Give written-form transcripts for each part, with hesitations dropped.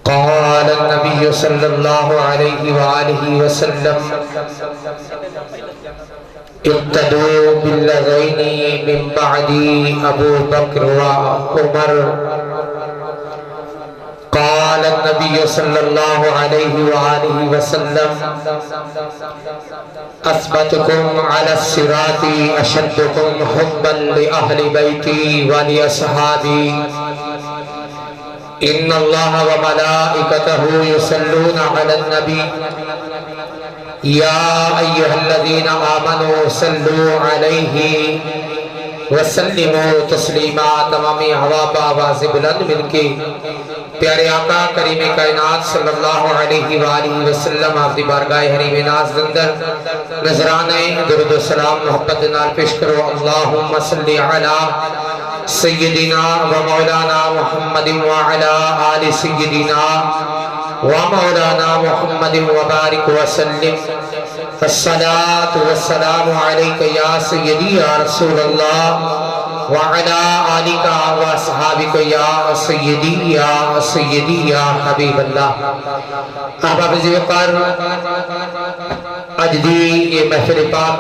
قال النبي صلى الله عليه وآله وسلم اقتدوا بالذين من بعدي أبو بكر وعمر. قال النبي صلى الله عليه وآله وسلم أثبتكم على الصراط أشدكم حبا لأهل بيتي ولأصحابي. إن الله وملائكته يصلون على النبي يا أيها الذين آمنوا صلوا عليه وسلموا تسلیما. تمامی ہوا بآواز بلند مل کے پیارے آقا کریم کائنات صلی اللہ علیہ وآلہ وسلم آپ دی بارگاہ حریم ناز اندر نذرانے درود و سلام محبت نال پیش کرو. اللہم صلی علی سیدنا و مولانا محمد وعلی آل سیدنا و مولانا محمد وبارک وسلم. الصلاة والسلام علیکہ یا سیدی یا رسول اللہ وعلی آلکہ و اصحابکہ یا سیدی یا حبیب اللہ. احباب وقار، اج دی یہ محفل پاک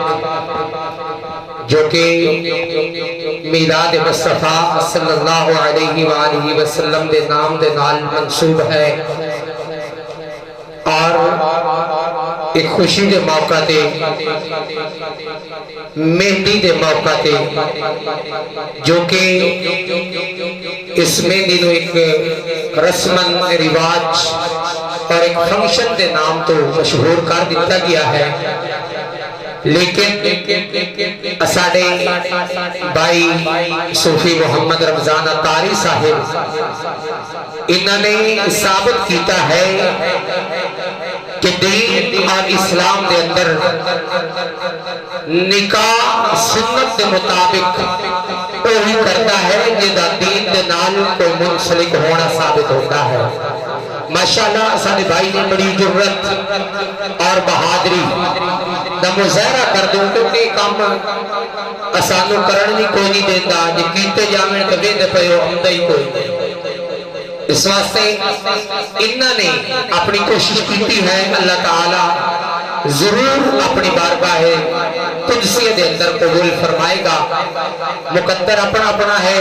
جو کہ میلاد مصطفیٰ صلی اللہ علیہ وآلہ وسلم دے نام دے نال منصوب ہے، اور ایک خوشی دے موقع تے، مہندی دے موقع تے، جو کہ اس مہندی نو ایک رسمن رواج اور ایک فنکشن دے نام تو مشہور کر دیتا گیا ہے، لیکن اساڑے بھائی صوفی محمد رمضان اتاری صاحب انہوں نے ثابت کیتا ہے کہ دین اور اسلام دے اندر نکاح سنت دے مطابق وہی کرتا ہے جدا دین دے نال کوئی منسلک ہونا ثابت ہوتا ہے. ماشاءاللہ سارے بھائی نے بڑی جرت اور بہادری دا مظاہرہ کر دوں، کیونکہ کام آسانو کرن بھی کوئی نہیں دیتا، جی کیتے جامن کبھی دے پہو عمدہ ہی کوئی نہیں. اس واسطے انہوں نے اپنی کوشش کیتی ہے، اللہ تعالی ضرور اپنی بارگاہ قدسیہ دے اندر قبول فرمائے گا. مقدر اپنا اپنا ہے،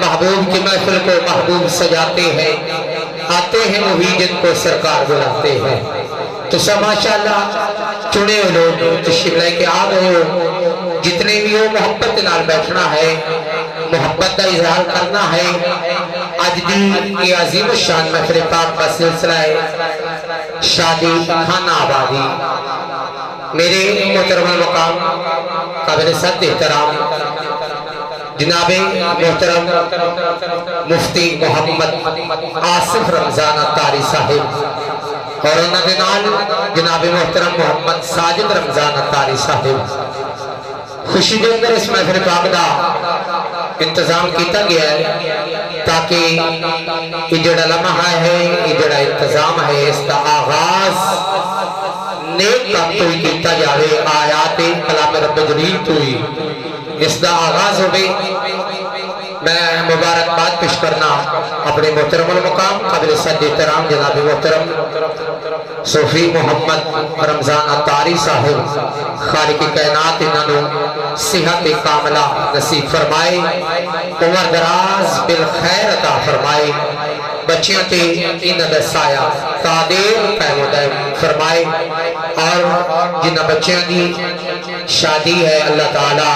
محبوب کی محفل کو محبوب سجاتے ہیں، آتے ہیں وہی جن کو سرکار بلاتے ہیں. تو سب ماشاءاللہ چنے ہو لوگ تشریف لے کے آ گئے ہو، جتنے بھی ہو محبت نال بیٹھنا ہے، محبت کا اظہار کرنا ہے. آج دی یہ عظیم الشان محفل پاک کا سلسلہ ہے شادی خانہ آبادی. میرے محترم مقام قابل صد احترام جناب محترم مفتی محمد آصف رمضان اتاری صاحب اور انہوں نے نال جناب محترم محمد ساجد رمضان اتاری صاحب، خوشی دے اندر اس محفل پاک دا انتظام کیتا گیا ہے تاکہ یہ جڑا لمحہ ہے، یہ جڑا انتظام ہے، اس دا آغاز نیک کام تو ہی کیتا جاوے، آیات کلام رب جلیل تو ہی اس دا آغاز ہوئے. میں مبارکباد پیش کرنا اپنے محترم المقام قابل صد احترام جناب محترم صوفی محمد رمضان اتاری صاحب، خالق کائنات انہوں صحت کاملہ نصیب فرمائے، عمر دراز بالخیر عطا فرمائے، بچیاں تے انہوں دا سایہ قادر قائم دائم فرمائے، اور جنہ بچیاں دی شادی ہے اللہ تعالیٰ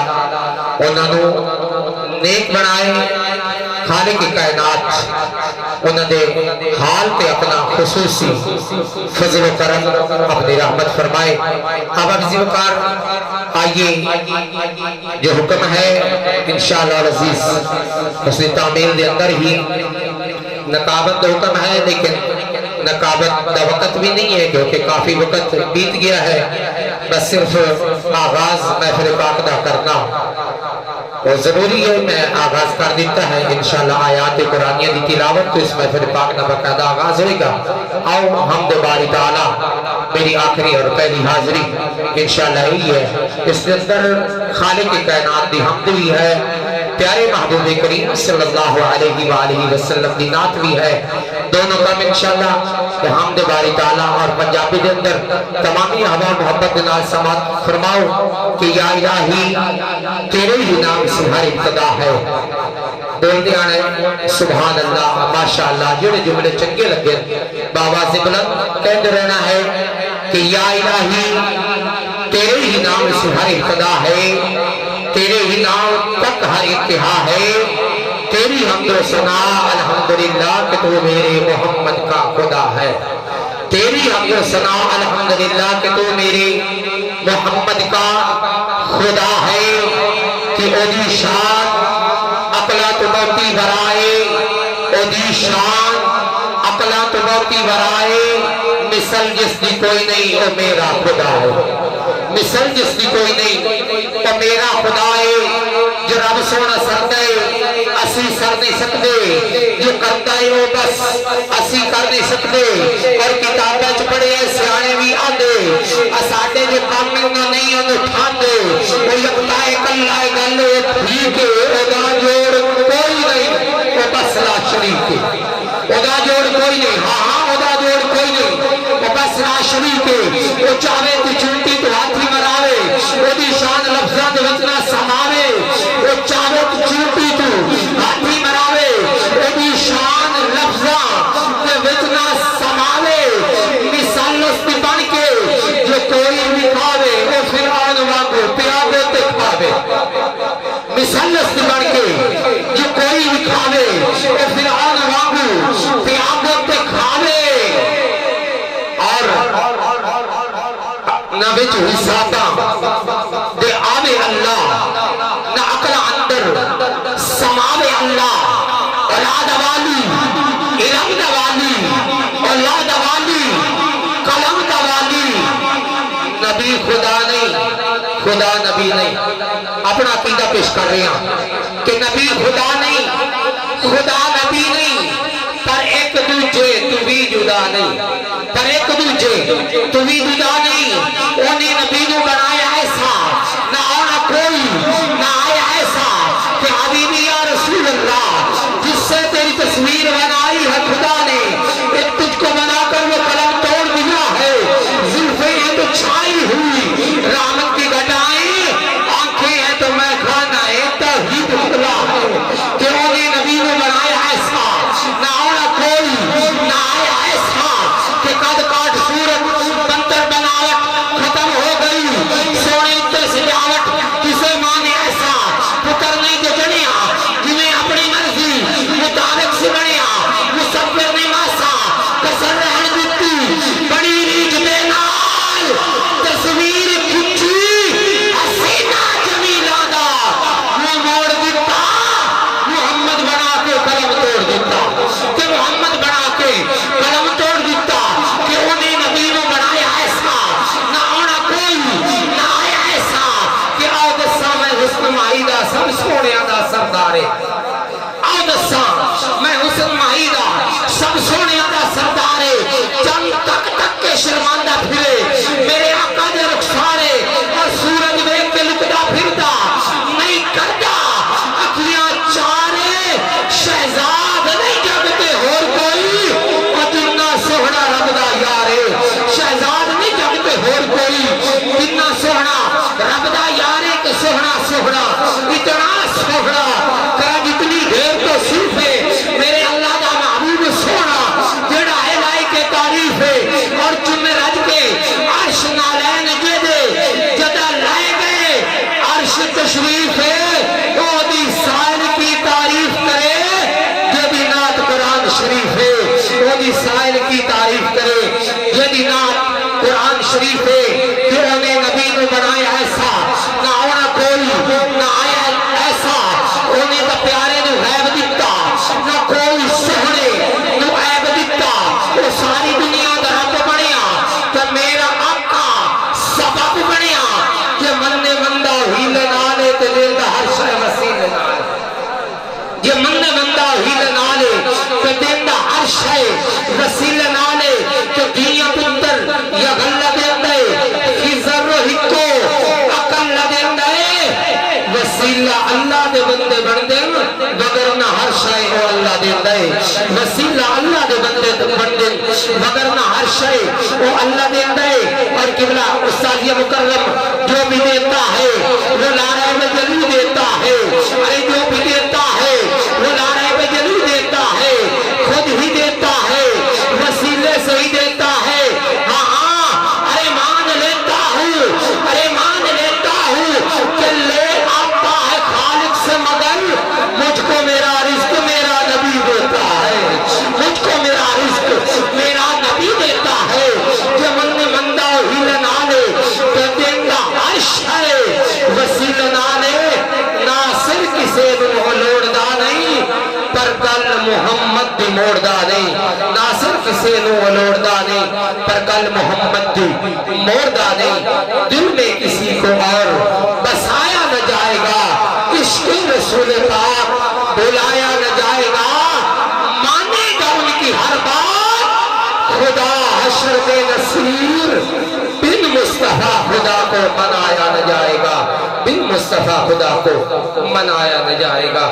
انہوں نیک بنائے. خالق کائنات انہوں نے حال پہ اپنا خصوصی فضل و کرم اپنی رحمت فرمائے. اب عزیز وقار آئیے جو حکم ہے انشاءاللہ العزیز اس نے تعمیل دے اندر ہی نقابت دا حکم ہے، لیکن نقابت دا وقت بھی نہیں ہے کیونکہ کافی وقت بیت گیا ہے. بس صرف آغاز محفل پاک دا کرنا اور ضروری ہے. میں آغاز کر دیتا ہے انشاءاللہ آیات قرآنیہ دی تلاوت، تو اس محفل پاک نہ باقاعدہ آغاز ہوئے گا. آؤ حمد باری تعالیٰ، میری آخری اور پہلی حاضری انشاءاللہ یہی ہے. اس کے اندر خالق کائنات دی حمد بھی ہے پیارے محبوب کریم صلی اللہ علیہ وسلم دی نعت بھی ہے دونوں کام انشاءاللہ کہ حمد باری تعالیٰ اور پنجابی دے اندر تمامی ہوا محبت نال سماعت فرماؤ کہ یا الہی تیرے ہی نام سے ہر ابتدا ہے بول دیا ہے سبحان اللہ ماشاءاللہ جڑے جملے چنگے لگے بابا سے بلند کہتے رہنا ہے کہ یا الہی تیرے ہی نام سے ہر ابتدا ہے تیرے ہی نام تک ہر انتہا ہے تیری حمد و ثنا الحمدللہ کہ تو میرے محمد کا خدا ہے تیری حمد و ثنا الحمدللہ کہ تو میرے محمد کا خدا ہے کہ او دی شان اقلا تو موتی برائے او دی شان اقلا تو موتی برائے مثل جس دی کوئی نہیں او میرا خدا ہے مثل جس دی کوئی نہیں تو میرا خدا ہے جو رب سونا سر دے اسی سر نہیں سکتے جو کرتا ہے وہ بس اسی کر نہیں سکتے اور کتابیں پڑھے ہیں سیانے بھی آدھے اساٹے جو کام میں انہوں نہیں انہوں ٹھان دے وہ یکتا ہے کلہ گلے ٹھیک ہے ادا جوڑ کوئی نہیں وہ بس لا شریف ہے ادا جوڑ کوئی نہیں ہاں ادا جوڑ کوئی نہیں وہ بس لا شریف ہے وہ چاہے تو چونٹی تو ہاتھی مراوے وہ دی شان لفظہ دے وچنا سماوے وہ چاہے تو چونٹی تو ہاتھی مراوے وہ دی شان لفظہ دے وچنا سماوے مثال اس بن کے جو کوئی بھی کھاوے وہ فرعون واگو پیابے تے کھاوے مثال اس بن کے جو کوئی بھی کھاوے وہ فرعون واگو پیابے تے کھاوے اور نہ بچ حسابہ دے آوے اللہ نہ عقل اندر سماوے اللہ اولاد والی علم والی اولاد والی قلم والی نبی خدا نہیں خدا نبی نہیں اپنا عقیدہ پیش کر رہے ہیں کہ نبی خدا نہیں خدا نبی نہیں پر ایک دوجے تو بھی جدا نہیں پر ایک دوجے تو بھی جدا نہیں انہیں نبی نے بنایا ایسا نہ آنا کوئی نہ آیا ایسا کہ حبیبی یا رسول اللہ جس سے تیری تصویر بنائی ہے خدا نے ایک تجھ کو بنا کر وہ قلم توڑ دیا ہے زلفیں ہیں تو چھائی ہوئی رحمت کی گھٹائیں آنکھیں ہیں تو میں کھانا ہے توحید خدا ہے کہ انہیں نبی نے بنایا ایسا نہ آنا کوئی نہ آیا ایسا کہ قد کاٹ صورت بنتر بناوٹ ختم ہو گئی سونے اتر سجاوٹ کسے مانے ایسا پتر نہیں جو جنیا جنہیں اپنی مرضی مطابق سے بنیا مصبر نے ماسا کسر رہن دیتی بڑی ریج بے نال تصویر کھچی حسینہ جمیلہ دا وہ موڑ دیتا محمد بنا کے قلم توڑ دیتا کہ محمد بنا کے قلم توڑ دیتا کہ انہیں نبی نے بنایا ایسا نہ آنا کوئی نہ آیا ایسا کہ آؤ دسا میں حسن معیدہ سب سوڑیاں دا سردارے آؤ دسا میں حسن معیدہ سب سوڑیاں دا سردارے چند تک تک کے شرماندہ پھرے میرے آقا دے رخسارے اور سورج میں کے لکدہ پھردا نہیں کردا اکھیاں چارے شہزاد نہیں جگتے اور کوئی اور جنہ سوڑا رب دا یارے شہزاد نہیں جگتے اور کوئی جنہ سوڑا رب دا یارے کہ سوڑا اتنا سوڑا کرا جتنی دیر تو صرف ہے میرے اللہ دا محبوب سوڑا جڑا ہے لائی کے تعریف ہے اور چمے رج کے عرش نالین جے دے جدا لائے گئے عرش تشریف ہے وہ دی سائل کی تعریف کرے جدی نات قرآن شریف ہے وہ دی سائل کی تعریف کرے جدی نات قرآن شریف ہے کہ انہیں نبی نے بنایا ایسا نہ آنا کوئی نہ آیا ایسا انہیں تو پیارے نے غیب دیتا نہ کوئی سہنے نہ عیب دیتا وہ ساری دنیا دا رب بنیا کہ میرا آقا سبب بنیا کہ مننے مندہ ہیلے نالے تے دل دا ہر شے وسیلے نالے یہ مننے مندہ ہیلے نالے تے دل دا ہر شے وسیلے نالے کہ دنیا پتر یا غلہ دے اندے خزر و ہکو اقل دے اندے وسیلہ اللہ دے بندے بندے دیتا ہے وسیلہ اللہ دے بندے بندے وگرنہ ہر شے وہ اللہ دیتا ہے اور قبلہ استاذیہ مکرم جو بھی دیتا ہے وہ لارے میں جلو دیتا ہے ارے جو بھی دیتا ہے وہ لارے میں جلو دیتا ہے خود ہی دیتا ہے وسیلے سے ہی دیتا ہے ارے مان لیتا ہوں کہ لے آتا ہے خالق سے مگر مجھ کو میرا رزق میرا نبی دیتا ہے مجھ کو میرا رزق میرا نبی دیتا ہے جو من مندہ ہیل نالے تو دیندہ عرش ہے وسیل نالے ناصر کسے نوہ لوڑدہ نہیں پر کل محمد دی موڑدہ نہیں ناصر کسے نوہ لوڑدہ نہیں پر کل محمد دی موڑدہ نہیں دل میں کسی کو اور بسایا نہ جائے گا عشق رسول پاک بلایا نہ جائے گا مانے گا ان کی ہر بات خدا حشر بے نصیر بن مصطفیٰ خدا کو منایا نہ جائے گا بن مصطفیٰ خدا کو منایا نہ جائے گا